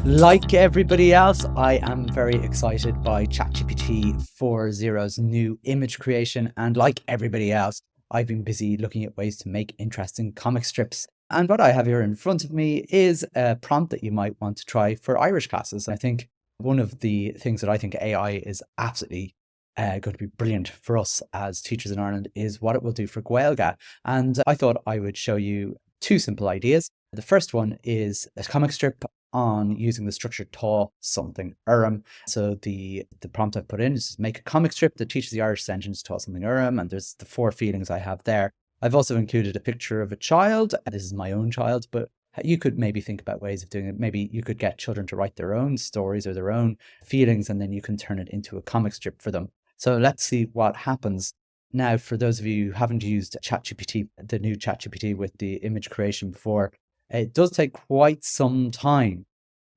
Like everybody else, I am very excited by ChatGPT 4.0's new image creation. And like everybody else, I've been busy looking at ways to make interesting comic strips. And what I have here in front of me is a prompt that you might want to try for Irish classes. I think one of the things that I think AI is absolutely going to be brilliant for us as teachers in Ireland is what it will do for Gaeilge. And I thought I would show you two simple ideas. The first one is a comic strip on using the structure tá something orm. So the prompt I've put in is make a comic strip that teaches the Irish sentence tá something orm, and there's the 4 feelings I have there. I've also included a picture of a child. This is my own child, but you could maybe think about ways of doing it. Maybe you could get children to write their own stories or their own feelings, and then you can turn it into a comic strip for them. So let's see what happens. Now, for those of you who haven't used ChatGPT, the new ChatGPT with the image creation before, it does take quite some time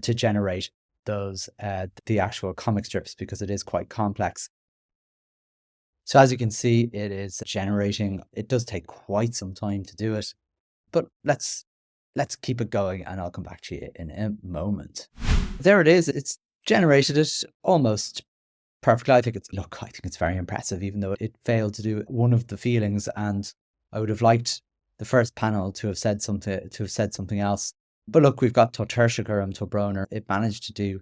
to generate those, the actual comic strips, because it is quite complex. So as you can see, it is generating. It does take quite some time to do it, but let's keep it going and I'll come back to you in a moment. There it is. It's generated it almost perfectly. I think it's very impressive, even though it failed to do one of the feelings, and I would have liked the first panel to have said something else. But look, we've got Tá tuirseachar and Tá Broner. It managed to do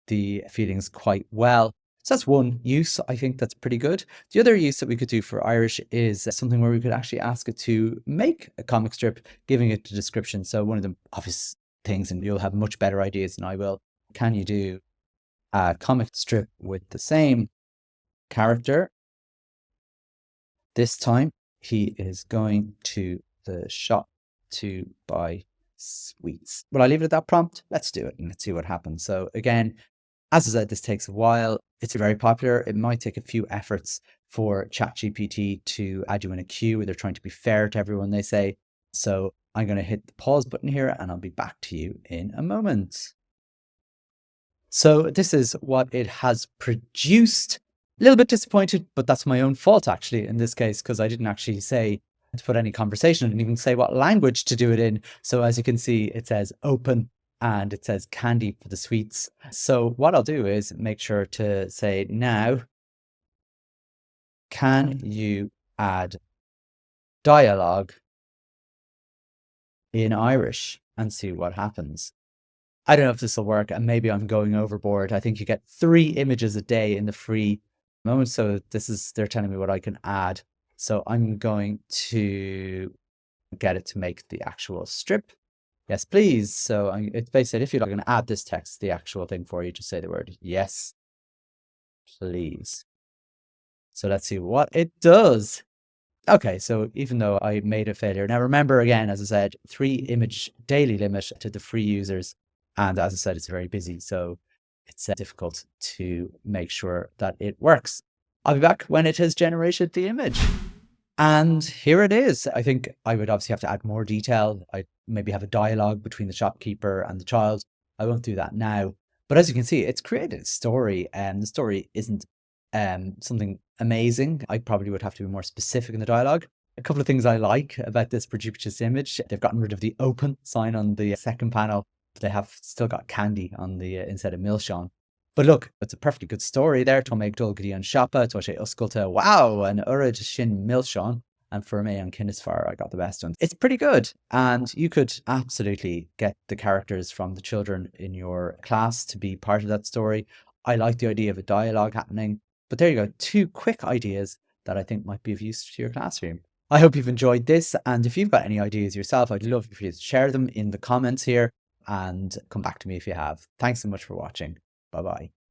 the feelings quite well. So that's one use. I think that's pretty good. The other use that we could do for Irish is something where we could actually ask it to make a comic strip, giving it the description. So one of the obvious things, and you'll have much better ideas than I will, can you do a comic strip with the same character? This time he is going to the shop to buy sweets. Will I leave it at that prompt? Let's do it and let's see what happens. So again, as I said, this takes a while. It's very popular. It might take a few efforts for ChatGPT to add you in a queue where they're trying to be fair to everyone, they say. So I'm going to hit the pause button here and I'll be back to you in a moment. So this is what it has produced. A little bit disappointed, but that's my own fault actually in this case, because I didn't actually say to put any conversation. I didn't even say what language to do it in. So as you can see, it says open and it says candy for the sweets. So what I'll do is make sure to say, now, can you add dialogue in Irish, and see what happens. I don't know if this will work, and maybe I'm going overboard. I think you get 3 images a day in the free moment. So they're telling me what I can add. So I'm going to get it to make the actual strip. Yes, please. So it's basically, if you're going to add this text, the actual thing for you, just say the word yes, please. So let's see what it does. Okay, so even though I made a failure, now remember again, as I said, 3 image daily limit to the free users. And as I said, it's very busy, so it's difficult to make sure that it works. I'll be back when it has generated the image. And here it is. I think I would obviously have to add more detail. I maybe have a dialogue between the shopkeeper and the child. I won't do that now. But as you can see, it's created a story, and the story isn't something amazing. I probably would have to be more specific in the dialogue. A couple of things I like about this produced image: they've gotten rid of the open sign on the second panel, but they have still got candy on the instead of Milshawn. But look, it's a perfectly good story there. Tá méid dul go dtí an seappa, tá sé oscailte, wow, an orid sin Milshawn. And for me on Kindisfar, I got the best one. It's pretty good. And you could absolutely get the characters from the children in your class to be part of that story. I like the idea of a dialogue happening. But there you go, 2 quick ideas that I think might be of use to your classroom. I hope you've enjoyed this. And if you've got any ideas yourself, I'd love for you to share them in the comments here and come back to me if you have. Thanks so much for watching. Bye-bye.